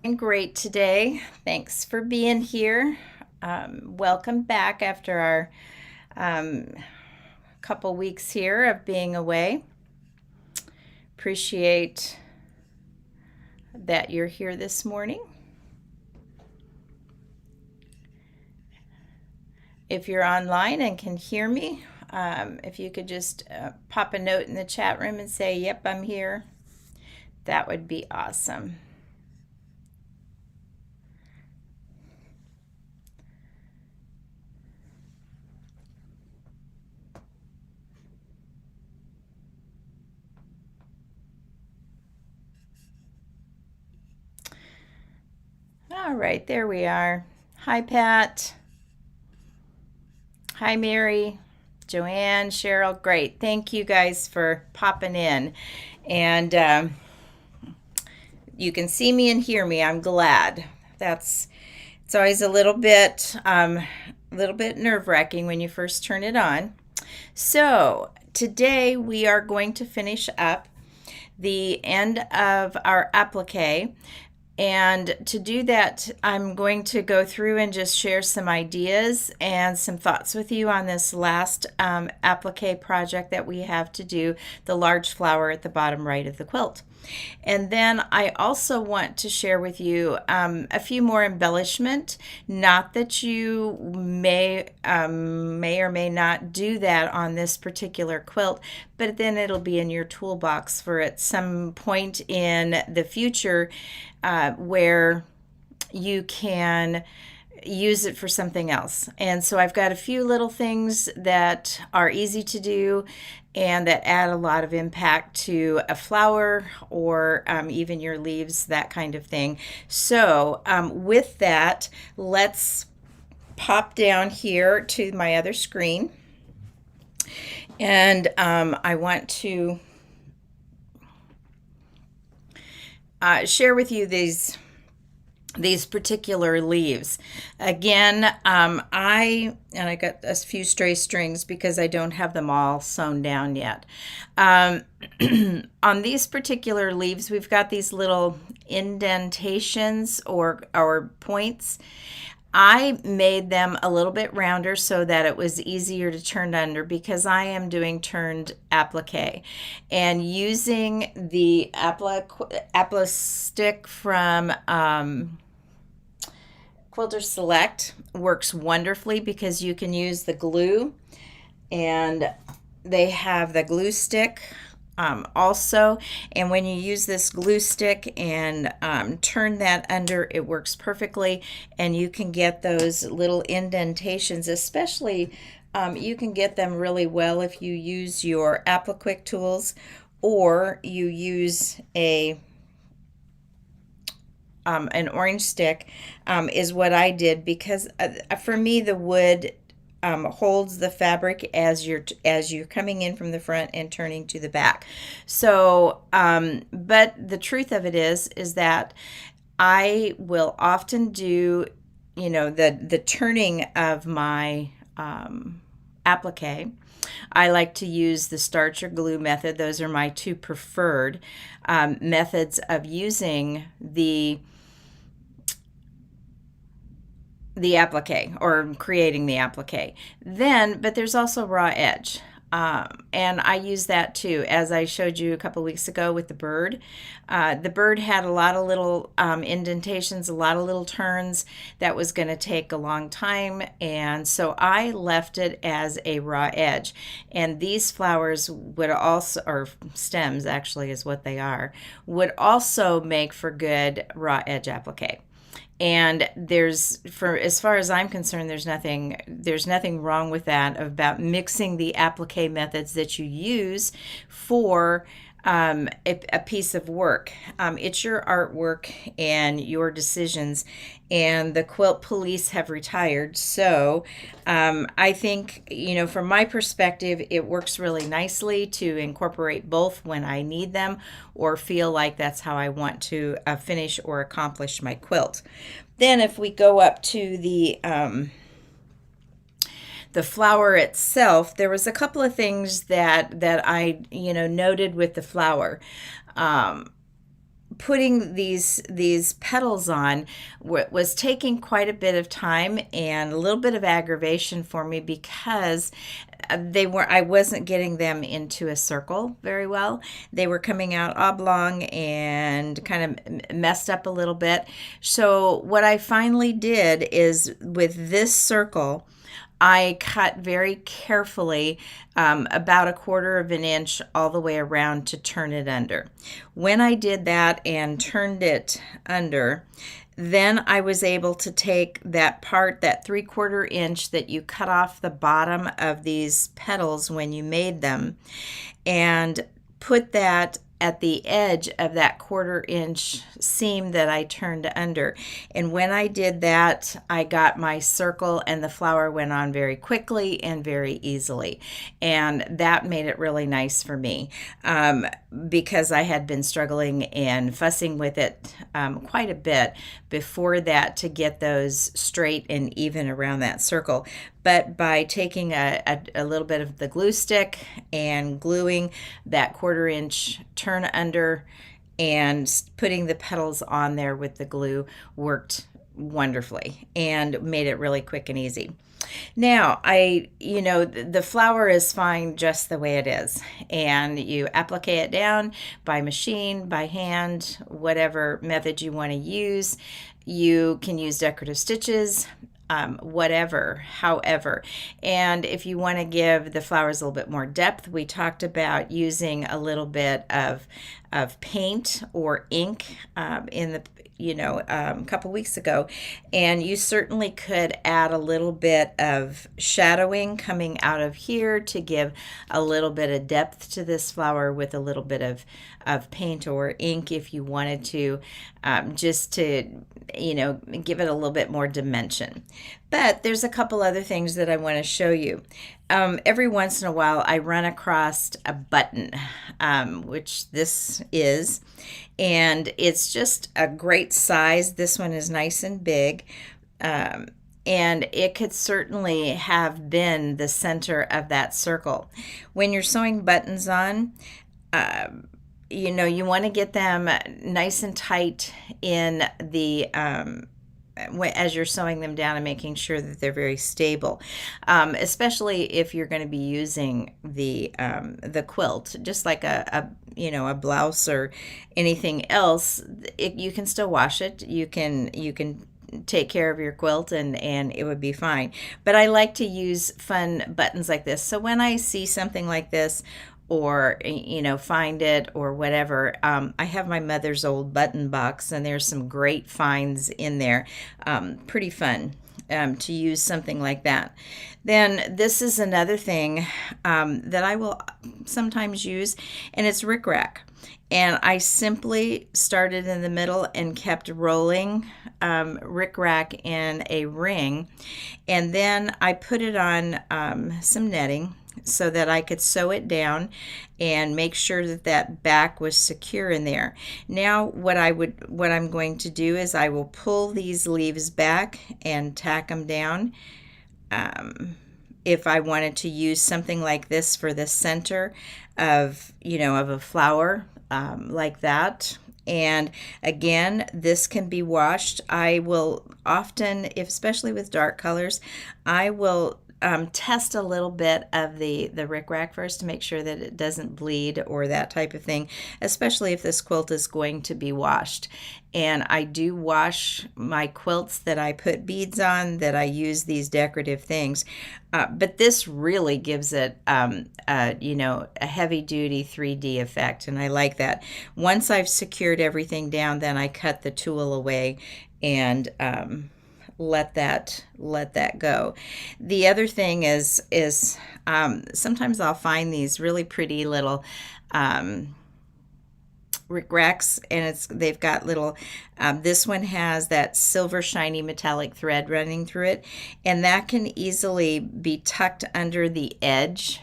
Doing great today. Thanks for being here. Welcome back after our um, couple weeks here of being away. Appreciate that you're here this morning. If you're online and can hear me, if you could just pop a note in the chat room and say, "Yep, I'm here," that would be awesome. All right, there we are. Hi, Pat. Hi, Mary, Joanne, Cheryl. Great. Thank you guys for popping in. And you can see me and hear me. I'm glad. It's always a little bit nerve-wracking when you first turn it on. So today we are going to finish up the end of our applique. And to do that, I'm going to go through and just share some ideas and some thoughts with you on this last applique project that we have to do, the large flower at the bottom right of the quilt. And then I also want to share with you a few more embellishment. Not that you may or may not do that on this particular quilt, but then it'll be in your toolbox for at some point in the future where you can use it for something else. And so I've got a few little things that are easy to do and that add a lot of impact to a flower or even your leaves, that kind of thing. So with that, let's pop down here to my other screen. And I want to share with you these particular leaves. Again, I got a few stray strings because I don't have them all sewn down yet. On these particular leaves, we've got these little indentations or points. I made them a little bit rounder so that it was easier to turn under because I am doing turned applique. And using the applique stick from Quilter Select works wonderfully because you can use the glue, and they have the glue stick also. And when you use this glue stick and turn that under, it works perfectly. And you can get those little indentations, especially you can get them really well if you use your Applique tools or you use an orange stick is what I did because for me the wood holds the fabric as you're coming in from the front and turning to the back. So, but the truth of it is that I will often do, the turning of my applique. I like to use the starch or glue method. Those are my two preferred methods of using the applique or creating the applique. But there's also raw edge. And I use that too, as I showed you a couple weeks ago with the bird. The bird had a lot of little indentations, a lot of little turns that was going to take a long time. And so I left it as a raw edge. And these flowers would also, or stems actually is what they are, would also make for good raw edge applique. And for as far as I'm concerned, there's nothing wrong with that, about mixing the applique methods that you use for a piece of work. It's your artwork and your decisions, and the quilt police have retired. So I think, from my perspective, it works really nicely to incorporate both when I need them or feel like that's how I want to finish or accomplish my quilt. Then if we go up to the flower itself, there was a couple of things that I noted with the flower. putting these petals on was taking quite a bit of time and a little bit of aggravation for me, because I wasn't getting them into a circle very well. They were coming out oblong and kind of messed up a little bit. So what I finally did is, with this circle, I cut very carefully, about 1/4 of an inch all the way around to turn it under. When I did that and turned it under, then I was able to take that part, that 3/4 inch that you cut off the bottom of these petals when you made them, and put that at the edge of that 1/4 inch seam that I turned under. And when I did that, I got my circle, and the flower went on very quickly and very easily. And that made it really nice for me, because I had been struggling and fussing with it quite a bit before that to get those straight and even around that circle. But by taking a little bit of the glue stick and gluing that 1/4 inch turn under and putting the petals on there with the glue worked wonderfully and made it really quick and easy. Now, the flower is fine just the way it is, and you applique it down by machine, by hand, whatever method you want to use. You can use decorative stitches, whatever, however. And if you want to give the flowers a little bit more depth, we talked about using a little bit of paint or ink in the couple weeks ago, and you certainly could add a little bit of shadowing coming out of here to give a little bit of depth to this flower with a little bit of paint or ink if you wanted to, just to give it a little bit more dimension. But there's a couple other things that I want to show you. Every once in a while I run across a button, which this is, and it's just a great size. This one is nice and big, and it could certainly have been the center of that circle. When you're sewing buttons on, you want to get them nice and tight in the as you're sewing them down, and making sure that they're very stable, especially if you're going to be using the quilt, just like a blouse or anything else. You can still wash it. You can take care of your quilt, and it would be fine. But I like to use fun buttons like this. So when I see something like this, or find it or whatever, I have my mother's old button box, and there's some great finds in there. Pretty fun to use something like that. Then this is another thing that I will sometimes use, and it's Rickrack. And I simply started in the middle and kept rolling Rickrack in a ring, and then I put it on some netting so that I could sew it down and make sure that that back was secure in there. Now what I'm going to do is I will pull these leaves back and tack them down. If I wanted to use something like this for the center of a flower, like that. And again, this can be washed. I will often, especially with dark colors, I will test a little bit of the Rickrack first to make sure that it doesn't bleed or that type of thing, especially if this quilt is going to be washed. And I do wash my quilts that I put beads on, that I use these decorative things. But this really gives it, a heavy-duty 3D effect, and I like that. Once I've secured everything down, then I cut the tool away and let that go. The other thing is sometimes I'll find these really pretty little Rickracks, and they've got little this one has that silver shiny metallic thread running through it, and that can easily be tucked under the edge.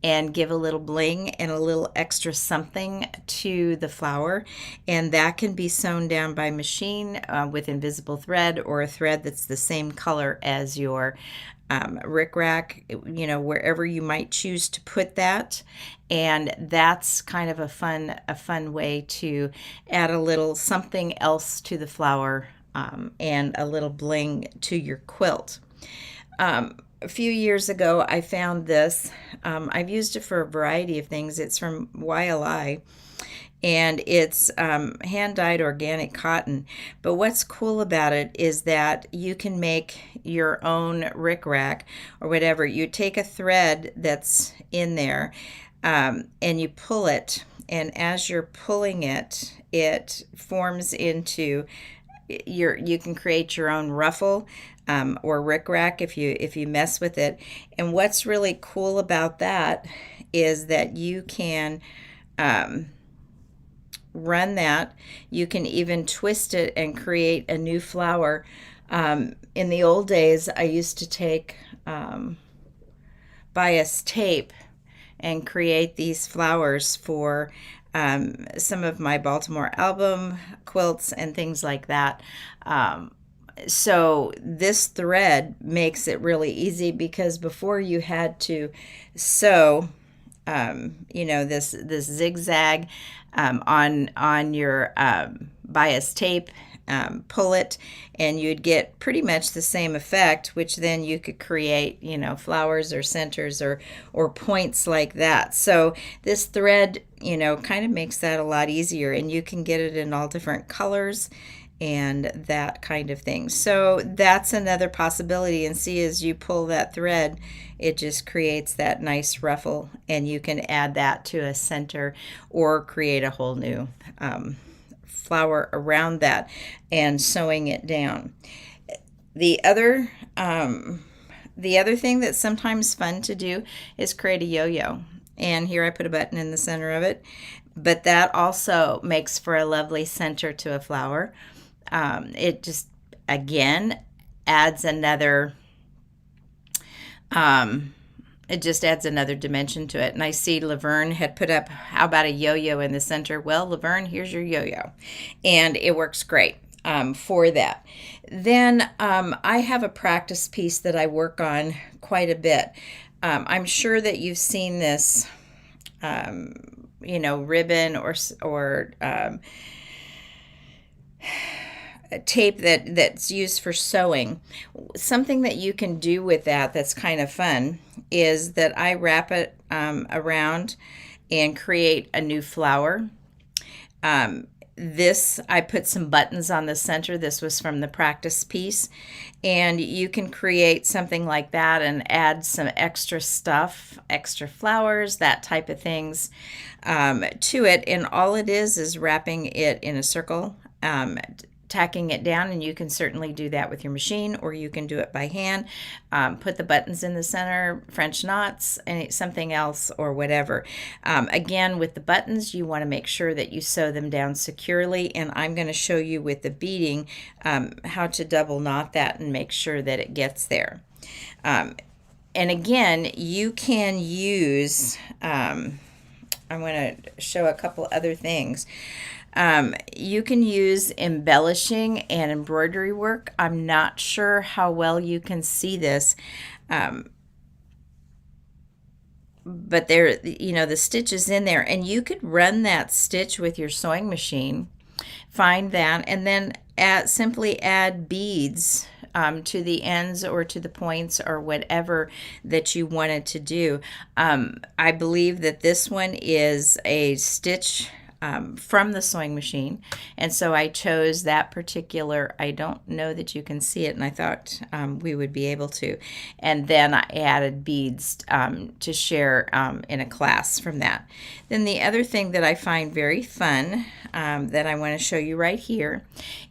and give a little bling and a little extra something to the flower. And that can be sewn down by machine with invisible thread, or a thread that's the same color as your Rickrack, wherever you might choose to put that. And that's kind of a fun way to add a little something else to the flower, and a little bling to your quilt. A few years ago, I found this. I've used it for a variety of things. It's from YLI, and it's hand-dyed organic cotton. But what's cool about it is that you can make your own rickrack or whatever. You take a thread that's in there, and you pull it, and as you're pulling it, it forms into you can create your own ruffle, or rickrack if you mess with it. And what's really cool about that is that you can run that. You can even twist it and create a new flower. In the old days, I used to take bias tape and create these flowers for some of my Baltimore album quilts and things like that. So this thread makes it really easy, because before you had to sew this zigzag on your bias tape, pull it, and you'd get pretty much the same effect, which then you could create, flowers or centers or points like that. So this thread, kind of makes that a lot easier, and you can get it in all different colors and that kind of thing. So that's another possibility. And see, as you pull that thread, it just creates that nice ruffle, and you can add that to a center or create a whole new flower around that and sewing it down. The other thing that's sometimes fun to do is create a yo-yo. And here I put a button in the center of it, but that also makes for a lovely center to a flower. It just, again, adds another dimension to it. And I see Laverne had put up, how about a yo-yo in the center? Well, Laverne, here's your yo-yo. And it works great for that. Then I have a practice piece that I work on quite a bit. I'm sure that you've seen this, ribbon or tape that's used for sewing. Something that you can do with that's kind of fun is that I wrap it around and create a new flower. This, I put some buttons on the center. This was from the practice piece. And you can create something like that and add some extra stuff, extra flowers, that type of things to it. And all it is wrapping it in a circle, tacking it down, and you can certainly do that with your machine, or you can do it by hand. Put the buttons in the center, French knots, and something else or whatever. Again, with the buttons, you want to make sure that you sew them down securely, and I'm going to show you with the beading how to double knot that and make sure that it gets there. And again, you can use, I'm going to show a couple other things. You can use embellishing and embroidery work. I'm not sure how well you can see this, but there, the stitch is in there, and you could run that stitch with your sewing machine, find that, and then simply add beads to the ends or to the points or whatever that you wanted to do. I believe that this one is a stitch from the sewing machine, and so I chose that particular. I don't know that you can see it, and I thought we would be able to. And then I added beads to share in a class from that. Then the other thing that I find very fun that I want to show you right here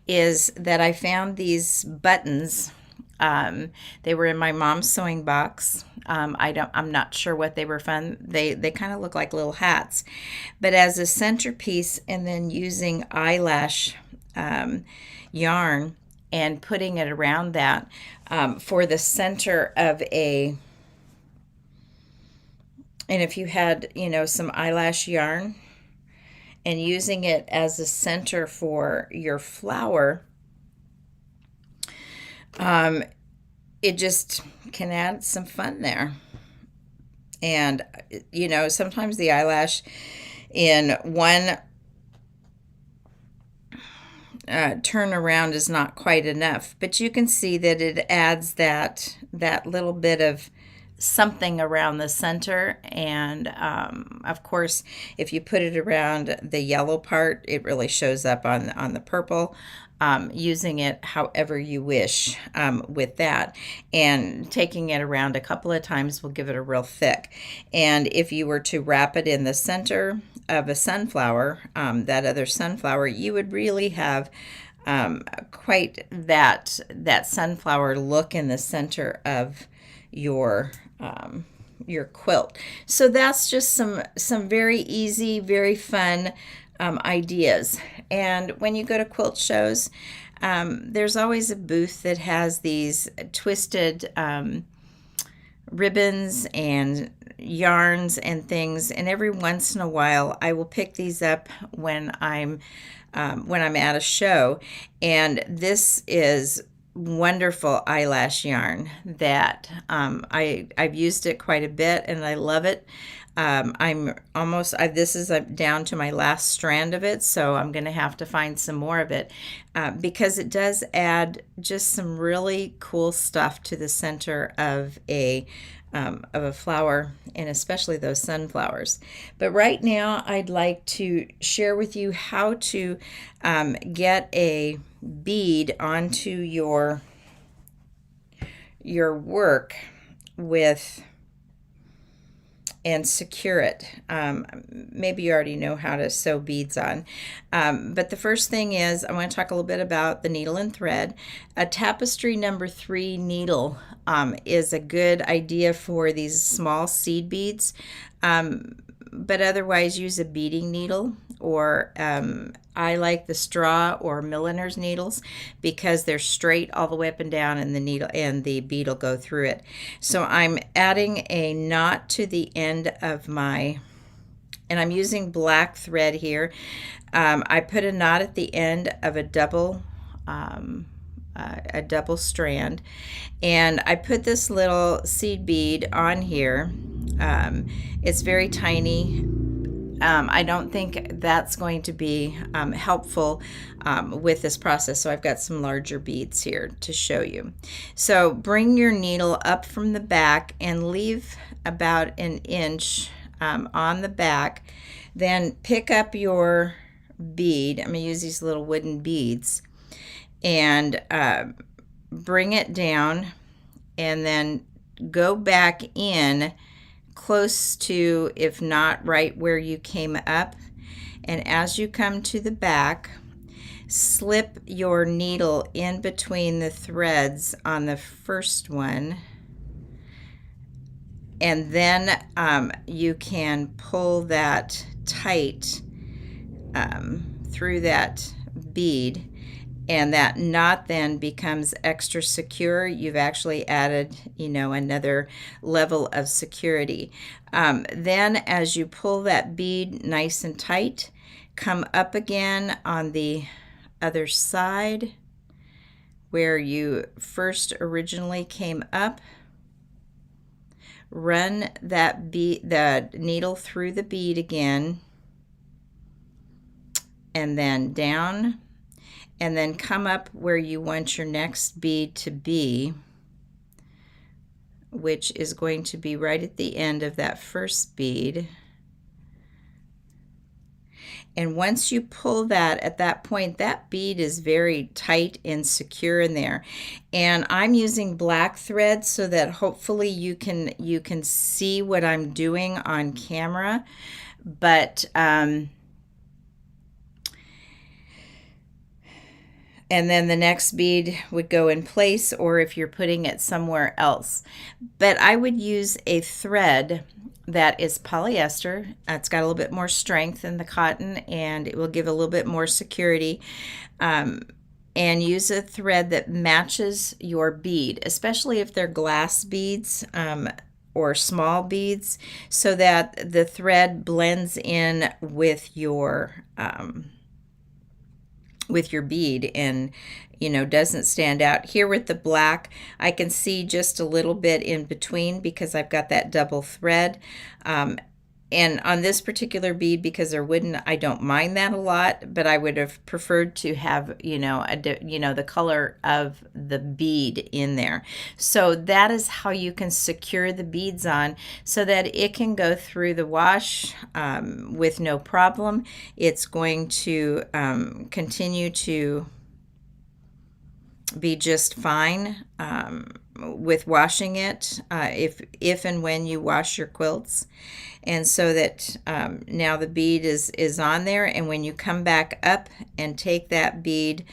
is that I found these buttons. They were in my mom's sewing box. I'm not sure what they were from. They kind of look like little hats, but as a centerpiece, and then using eyelash yarn and putting it around that for the center of a And if you had, you know, some eyelash yarn and using it as a center for your flower, it just can add some fun there. And, you know, sometimes the eyelash in one turnaround is not quite enough, but you can see that it adds that little bit of something around the center. And of course, if you put it around the yellow part, it really shows up on the purple. Using it however you wish with that, and taking it around a couple of times will give it a real thick. And if you were to wrap it in the center of a sunflower, that other sunflower, you would really have quite that sunflower look in the center of your quilt. So that's just some very easy, very fun ideas. And when you go to quilt shows, there's always a booth that has these twisted ribbons and yarns and things. And every once in a while, I will pick these up when I'm at a show. And this is wonderful eyelash yarn that I've used it quite a bit and I love it. This is down to my last strand of it, so I'm going to have to find some more of it because it does add just some really cool stuff to the center of a flower, and especially those sunflowers. But right now, I'd like to share with you how to get a bead onto your work with and secure it. Maybe you already know how to sew beads on. But the first thing is I want to talk a little bit about the needle and thread. A tapestry number 3 needle is a good idea for these small seed beads. But otherwise use a beading needle, or I like the straw or milliner's needles because they're straight all the way up and down, and the needle and the bead will go through it. So I'm adding a knot to the end of and I'm using black thread here. I put a knot at the end of a double strand, and I put this little seed bead on here. It's very tiny. I don't think that's going to be helpful with this process, so I've got some larger beads here to show you. So bring your needle up from the back and leave about an inch on the back. Then pick up your bead. I'm going to use these little wooden beads and bring it down, and then go back in close to, if not right where you came up. And as you come to the back, slip your needle in between the threads on the first one, and then you can pull that tight through that bead, and that knot then becomes extra secure. You've actually added, you know, another level of security. Then as you pull that bead nice and tight, come up again on the other side where you first originally came up. Run the needle through the bead again, and then down, and then come up where you want your next bead to be, which is going to be right at the end of that first bead. And once you pull that, at that point, that bead is very tight and secure in there. And I'm using black thread so that hopefully you can see what I'm doing on camera. But and then the next bead would go in place, or if you're putting it somewhere else. But I would use a thread that is polyester. It's got a little bit more strength than the cotton, and it will give a little bit more security. And use a thread that matches your bead, especially if they're glass beads, or small beads so that the thread blends in with your bead and doesn't stand out. Here with the black, I can see just a little bit in between because I've got that double thread. And on this particular bead, because they're wooden, I don't mind that a lot, but I would have preferred to have, the color of the bead in there. So that is how you can secure the beads on so that it can go through the wash with no problem. It's going to continue to be just fine with washing it if and when you wash your quilts. And so that now the bead is on there, and when you come back up and take that bead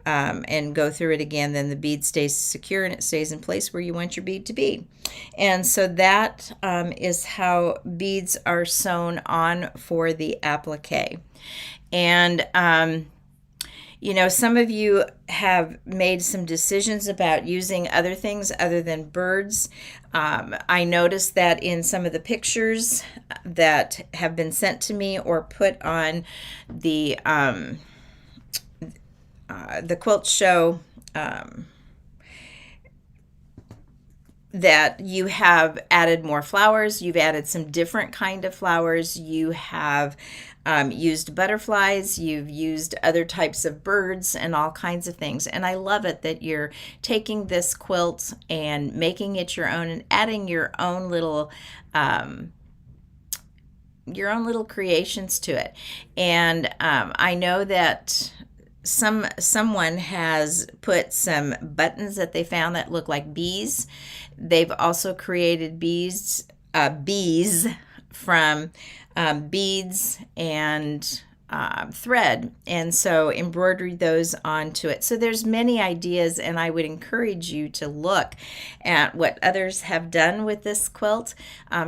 and go through it again, then the bead stays secure and it stays in place where you want your bead to be. And so that is how beads are sewn on for the applique. And some of you have made some decisions about using other things other than birds. I noticed that in some of the pictures that have been sent to me or put on the quilt show, that you have added more flowers. You've added some different kind of flowers. You have used butterflies, you've used other types of birds and all kinds of things. And I love it that you're taking this quilt and making it your own and adding your own little creations to it. And I know that someone has put some buttons that they found that look like bees. They've also created bees from beads and thread, and so embroidered those onto it. So there's many ideas, and I would encourage you to look at what others have done with this quilt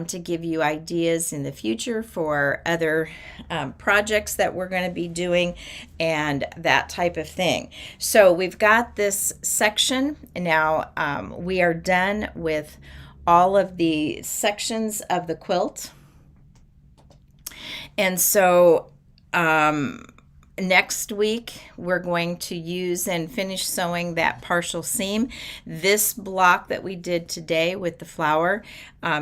to give you ideas in the future for other projects that we're going to be doing and that type of thing. So we've got this section now. We are done with all of the sections of the quilt. And so next week we're going to use and finish sewing that partial seam. This block that we did today with the flower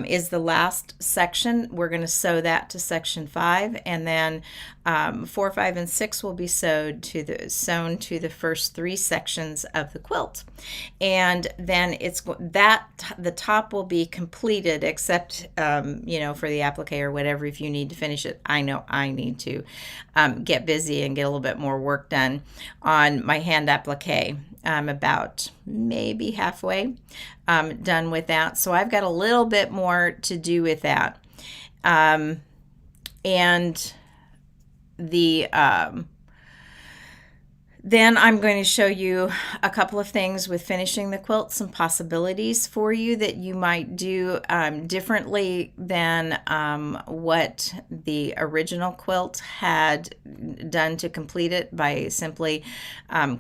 is the last section. We're going to sew that to section 5, and then 4, 5, and 6 will be sewn to the first 3 sections of the quilt. And then the top will be completed, except for the applique or whatever. If you need to finish it, I know I need to get busy and get a little bit more work done on my hand applique. I'm about maybe halfway done with that, so I've got a little bit more to do with that. And the then I'm going to show you a couple of things with finishing the quilt, some possibilities for you that you might do differently than what the original quilt had done to complete it by simply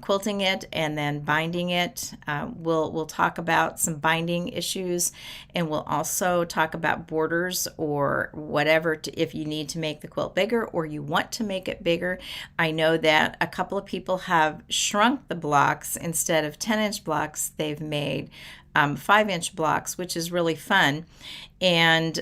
quilting it and then binding it. We'll talk about some binding issues, and we'll also talk about borders or whatever if you need to make the quilt bigger or you want to make it bigger. I know that a couple of people have shrunk the blocks. Instead of 10-inch blocks, they've made 5-inch blocks, which is really fun. And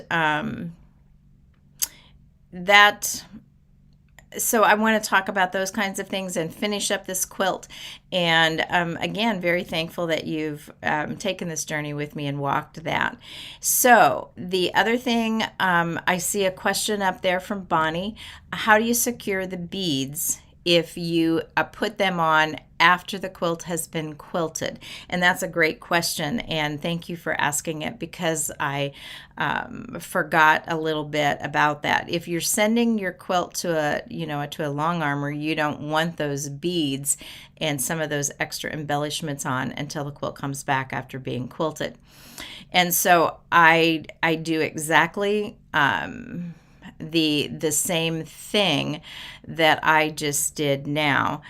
so I want to talk about those kinds of things and finish up this quilt. And again, very thankful that you've taken this journey with me and walked that. So the other thing, I see a question up there from Bonnie. How do you secure the beads if you put them on after the quilt has been quilted? And that's a great question, and thank you for asking it, because I forgot a little bit about that. If you're sending your quilt to a long armor, you don't want those beads and some of those extra embellishments on until the quilt comes back after being quilted. And so I do exactly the same thing that I just did now.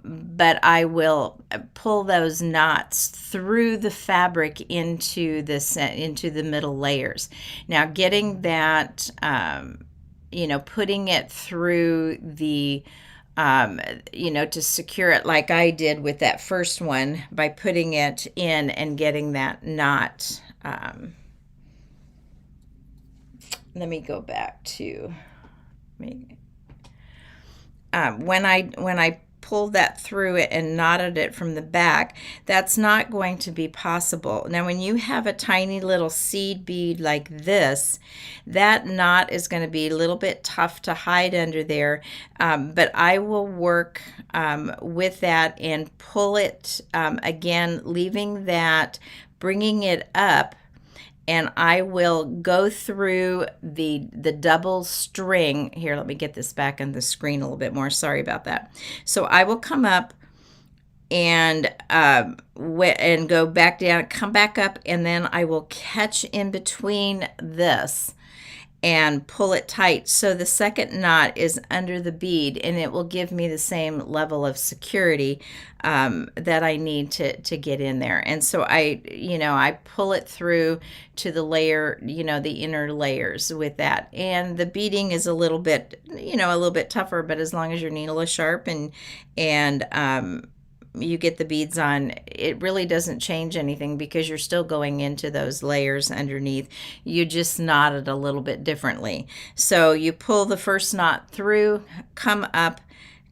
but I will pull those knots through the fabric into the middle layers. Now, getting that, putting it through the to secure it like I did with that first one by putting it in and getting that knot. Let me go back to when I pulled that through it and knotted it from the back, that's not going to be possible. Now, when you have a tiny little seed bead like this, that knot is going to be a little bit tough to hide under there, but I will work with that and pull it again, leaving that, bringing it up, and I will go through the double string. Here, let me get this back on the screen a little bit more. Sorry about that. So I will come up and go back down, come back up, and then I will catch in between this and pull it tight so the second knot is under the bead, and it will give me the same level of security that I need to get in there. And so I pull it through to the layer, the inner layers with that. And the beading is a little bit tougher, but as long as your needle is sharp and you get the beads on, it really doesn't change anything because you're still going into those layers underneath. You just knot it a little bit differently. So you pull the first knot through, come up,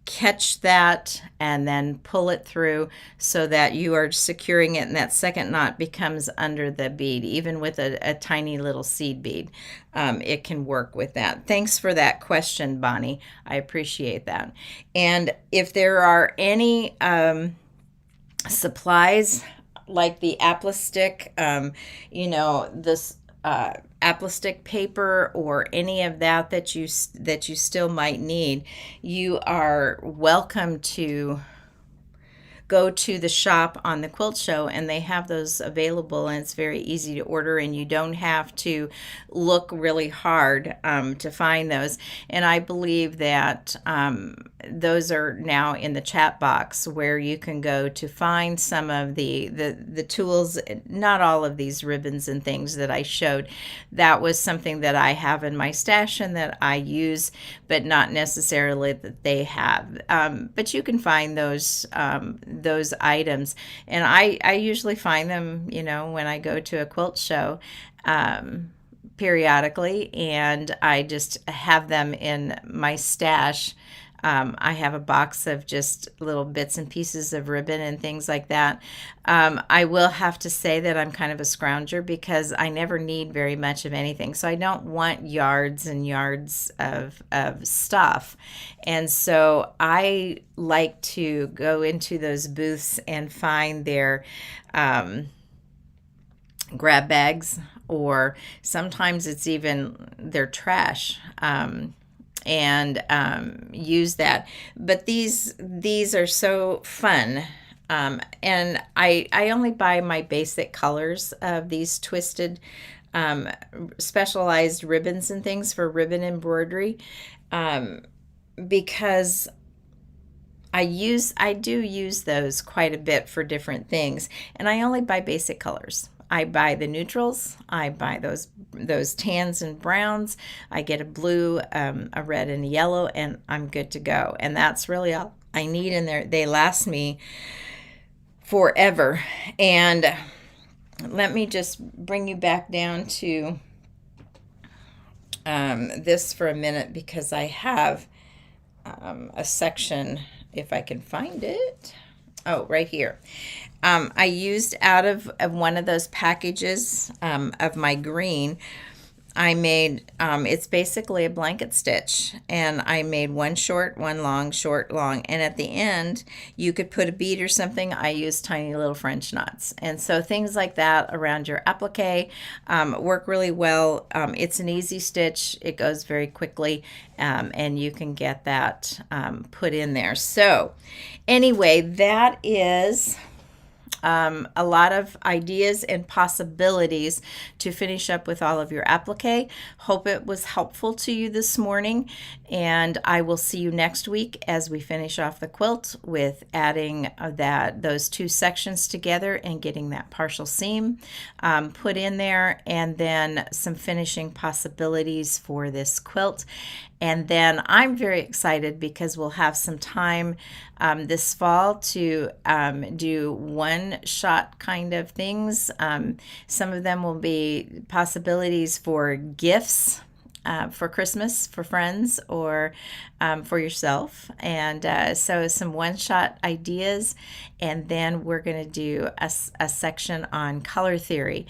catch that, and then pull it through so that you are securing it, and that second knot becomes under the bead. Even with a tiny little seed bead, it can work with that. Thanks for that question, Bonnie. I appreciate that. And if there are any supplies like the Applique, this Applique paper or any of that you still might need, you are welcome to go to the shop on the Quilt Show, and they have those available, and it's very easy to order, and you don't have to look really hard to find those. And I believe that those are now in the chat box where you can go to find some of the tools, not all of these ribbons and things that I showed. That was something that I have in my stash and that I use, but not necessarily that they have. But you can find those items, and I usually find them, when I go to a quilt show periodically, and I just have them in my stash. I have a box of just little bits and pieces of ribbon and things like that. I will have to say that I'm kind of a scrounger because I never need very much of anything. So I don't want yards and yards of stuff. And so I like to go into those booths and find their grab bags, or sometimes it's even their trash. And use that. But these are so fun. And I only buy my basic colors of these twisted specialized ribbons and things for ribbon embroidery, because I do use those quite a bit for different things, and I only buy basic colors. I buy the neutrals, I buy those tans and browns, I get a blue, a red, and a yellow, and I'm good to go. And that's really all I need in there. They last me forever. And let me just bring you back down to this for a minute, because I have a section, if I can find it. Oh, right here. I used out of one of those packages of my green. I made, it's basically a blanket stitch, and I made one short, one long, short, long, and at the end you could put a bead or something. I used tiny little French knots, and so things like that around your applique work really well. It's an easy stitch, it goes very quickly, and you can get that put in there. So anyway, that is a lot of ideas and possibilities to finish up with all of your applique. Hope it was helpful to you this morning, and I will see you next week as we finish off the quilt with adding those two sections together and getting that partial seam put in there, and then some finishing possibilities for this quilt. And then I'm very excited because we'll have some time this fall to do one-shot kind of things. Some of them will be possibilities for gifts for Christmas, for friends, or for yourself. And so some one-shot ideas, and then we're going to do a section on color theory,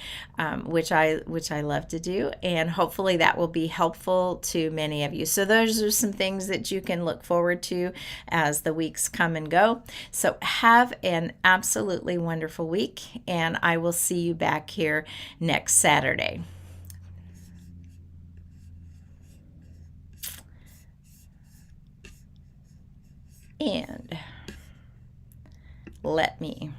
which I love to do, and hopefully that will be helpful to many of you. So those are some things that you can look forward to as the weeks come and go. So have an absolutely wonderful week, and I will see you back here next Saturday. And let me